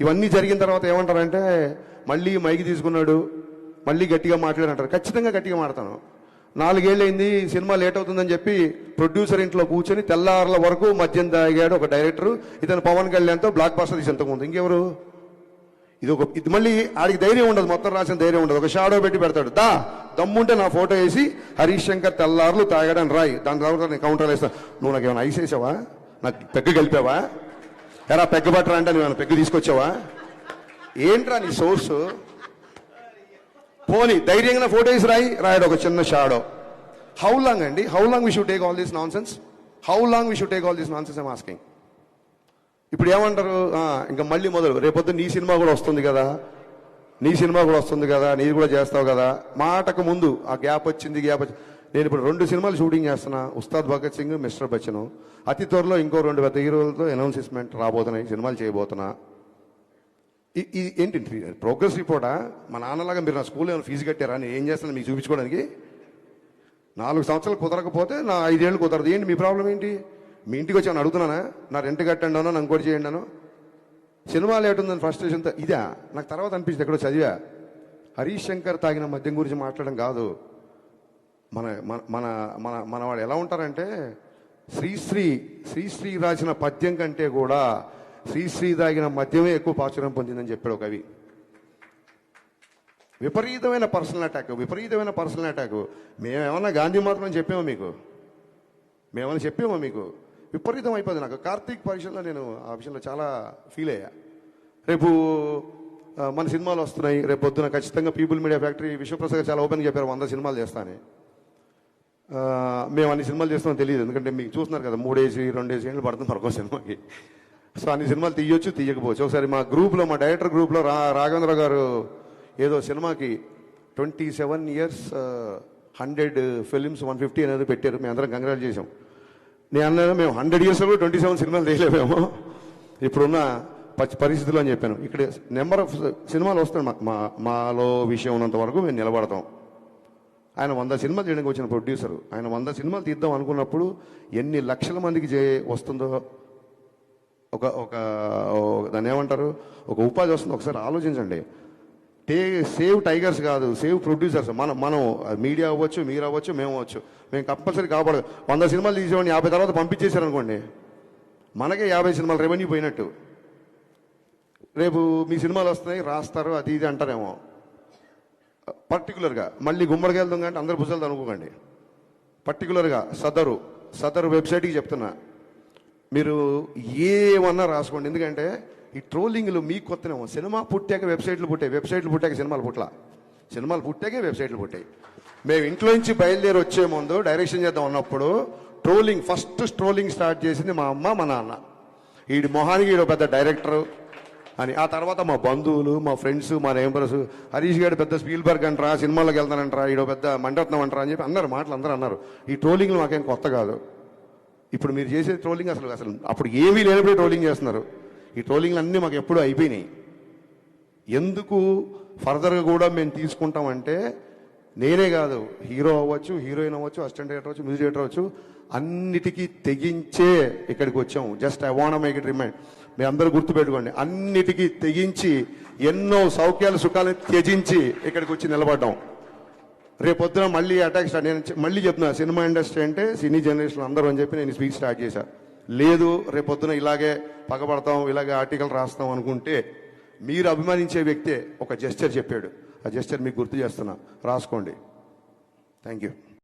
ఇవన్నీ జరిగిన తర్వాత ఏమంటారంటే మళ్ళీ మైకి తీసుకున్నాడు, మళ్ళీ గట్టిగా మాట్లాడంటారు. ఖచ్చితంగా గట్టిగా మాడతాను. 4 ఏళ్ళైంది, సినిమా లేట్ అవుతుందని చెప్పి ప్రొడ్యూసర్ ఇంట్లో కూర్చొని తెల్లారుల వరకు మద్యం తాగాడు ఒక డైరెక్టర్. ఇతను పవన్ కళ్యాణ్తో బ్లాక్ బస్టర్ తీసి ఎంతకుముందు ఇంకెవరు? ఇది మళ్ళీ ఆడికి ధైర్యం ఉండదు, మొత్తం రాసిన ధైర్యం ఉండదు. ఒక షాడో పెట్టి పెడతాడు, దమ్ముంటే నా ఫోటో వేసి హరీష్ శంకర్ తెల్లారులు తాగాడని రాయి, దాని తర్వాత నేను కౌంటర్ వేస్తాను. నువ్వు నాకు ఏమైనా ఐస్ వేసావా? నాకు పెగ్గు కలిపావా? ఎరా పెగ్గు పట్టరా అంటే నువ్వు పెగ్గు తీసుకొచ్చావా? ఏంట్రా నీ సోర్సు? పోనీ ధైర్యంగా ఫోటో వేసి రాయడు ఒక చిన్న షాడో. హౌ లాంగ్ అండి? How long we should take all this non sense? How long we should take all this non sense? I'm asking. ఇప్పుడు ఏమంటారు? ఇంకా మళ్ళీ మొదలు, రేపొద్దు నీ సినిమా కూడా వస్తుంది కదా, నీది కూడా చేస్తావు కదా. మాటకు ముందు ఆ గ్యాప్ వచ్చింది. నేను ఇప్పుడు 2 సినిమాలు షూటింగ్ చేస్తున్నా, ఉస్తాద్ భగత్ సింగ్, మిస్టర్ బచ్చన్. అతి త్వరలో ఇంకో 2 పెద్ద హీరోలతో అనౌన్స్మెంట్ రాబోతున్నాయి, సినిమాలు చేయబోతున్నా. ఏంటి ప్రోగ్రెస్ రిపోర్టా? మా నాన్నలాగా మీరు నా స్కూల్లో ఏమైనా ఫీజు కట్టారా? నేను ఏం చేస్తాను మీకు చూపించుకోవడానికి? 4 సంవత్సరాలు కుదరకపోతే నా 5 ఏళ్ళు కుదరదు. ఏంటి మీ ప్రాబ్లం ఏంటి? మీ ఇంటికి వచ్చి అడుగుతున్నానా? నా రెంట్ కట్టండి అన్నా, ఇంకోటి చేయండి అను. సినిమా లేట్ ఉందని ఫ్రస్ట్రేషన్తో ఇదా నాకు తర్వాత అనిపించింది. ఎక్కడో చదివా, హరీష్ శంకర్ తాగిన మద్యం గురించి మాట్లాడడం కాదు. మన మన మన మన వాడు ఎలా ఉంటారంటే, శ్రీశ్రీ రాసిన పద్యం కంటే కూడా శ్రీశ్రీ తాగిన మద్యమే ఎక్కువ ప్రాచుర్యం పొందిందని చెప్పాడు కవి. విపరీతమైన పర్సనల్ అటాక్. మేమేమన్నా గాంధీ మాత్రం చెప్పామో మీకు? విపరీతం అయిపోయింది. నాకు కార్తీక్ పరీక్షలో నేను ఆ విషయంలో చాలా ఫీల్ అయ్యా. రేపు మన సినిమాలు వస్తున్నాయి, రేపు పొద్దున ఖచ్చితంగా పీపుల్ మీడియా ఫ్యాక్టరీ విశ్వప్రసాద్ చాలా ఓపెన్గా చెప్పారు 100 సినిమాలు చేస్తానని. మేము అన్ని సినిమాలు చేస్తామని తెలియదు, ఎందుకంటే మీకు చూస్తున్నారు కదా 3 ఏళ్ళు 2 ఏళ్ళు పడుతుంది మరొక సినిమాకి. సో అన్ని సినిమాలు తీయొచ్చు, తీయకపోవచ్చు. ఒకసారి మా డైరెక్టర్ గ్రూప్లో రాఘవేంద్ర గారు ఏదో సినిమాకి 27 years 100 films 150 అనేది పెట్టారు. మేము అందరం కంగ్రాట్ చేసాం. నేను అన్నాను, మేము 100 years 27 సినిమాలు తీయలేమేమో ఇప్పుడున్న పరిస్థితుల్లో అని చెప్పాను. ఇక్కడ నెంబర్ ఆఫ్ సినిమాలు వస్తాయి, మాలో విషయం ఉన్నంత వరకు మేము నిలబడతాం. ఆయన 100 సినిమాలు చేయడానికి వచ్చిన ప్రొడ్యూసర్, ఆయన 100 సినిమాలు తీద్దాం అనుకున్నప్పుడు ఎన్ని లక్షల మందికి వస్తుందో, దాన్ని ఏమంటారు, ఒక ఉపాధి వస్తుందో ఒకసారి ఆలోచించండి. సేవ్ టైగర్స్ కాదు, సేవ్ ప్రొడ్యూసర్స్. మనం మీడియా అవ్వచ్చు, మీరు అవ్వచ్చు, మేము అవ్వచ్చు. మేము కంపల్సరీ కాపాడదు. 100 సినిమాలు తీసేవాడిని 50 తర్వాత పంపించేశారు అనుకోండి, మనకే 50 సినిమాలు రెవెన్యూ పోయినట్టు. రేపు మీ సినిమాలు వస్తున్నాయి, రాస్తారు, అది ఇది అంటారేమో. పర్టికులర్గా మళ్ళీ గుమ్మడికి వెళ్దాం అంటే అందరు భుజాలు అనుకోకండి. పర్టికులర్గా సదరు వెబ్సైట్కి చెప్తున్నా, మీరు ఏమన్నా రాసుకోండి. ఎందుకంటే ఈ ట్రోలింగ్లు మీకు కొత్తనేమో. సినిమా పుట్టాక వెబ్సైట్లు పుట్టాక సినిమాలు పుట్టాకే వెబ్సైట్లు పుట్టాయి. మేము ఇంట్లో నుంచి బయలుదేరి వచ్చే ముందు డైరెక్షన్ చేద్దాం అన్నప్పుడు ఫస్ట్ ట్రోలింగ్ స్టార్ట్ చేసింది మా అమ్మ, మా నాన్న. వీడి మొహానికి వీడు పెద్ద డైరెక్టరు అని. ఆ తర్వాత మా బంధువులు, మా ఫ్రెండ్స్, మా నేబర్స్, హరీష్ గారు పెద్ద స్పీల్బర్గ్ అంటారా, సినిమాలకు వెళ్తానంటారా, ఈడో పెద్ద మండరత్నం అంటారా అని చెప్పి అందరూ అన్నారు. ఈ ట్రోలింగ్లు మాకేం కొత్త కాదు. ఇప్పుడు మీరు చేసే ట్రోలింగ్ అసలు అప్పుడు ఏమీ లేనప్పుడే ట్రోలింగ్ చేస్తున్నారు. ఈ ట్రోలింగ్లు అన్నీ మాకు ఎప్పుడూ అయిపోయినాయి. ఎందుకు ఫర్దర్గా కూడా మేము తీసుకుంటామంటే, నేనే కాదు, హీరో అవ్వచ్చు, హీరోయిన్ అవ్వచ్చు, అసిస్టెంట్ డైరెక్టర్ అవ్వచ్చు, మ్యూజిక్ డైరెక్టర్ అవ్వచ్చు, అన్నిటికీ తెగించే ఇక్కడికి వచ్చాము. Just I want make it remind. మీ అందరూ గుర్తుపెట్టుకోండి, అన్నిటికీ తెగించి ఎన్నో సౌఖ్యాలు సుఖాలను త్యజించి ఇక్కడికి వచ్చి నిలబడ్డాం. రేపొద్దున మళ్ళీ అటాక్ స్టార్ట్. నేను మళ్ళీ చెప్తున్నా, సినిమా ఇండస్ట్రీ అంటే సినీ జనరేషన్ అందరూ అని చెప్పి నేను స్పీచ్ స్టార్ట్ చేశాను. లేదు రేపొద్దున ఇలాగే పగబడతాం, ఇలాగే ఆర్టికల్ రాస్తాం అనుకుంటే, మీరు అభిమానించే వ్యక్తే ఒక జెస్చర్ చెప్పాడు. ఆ జెస్చర్ మీకు గుర్తు చేస్తున్నా, రాసుకోండి. Thank you.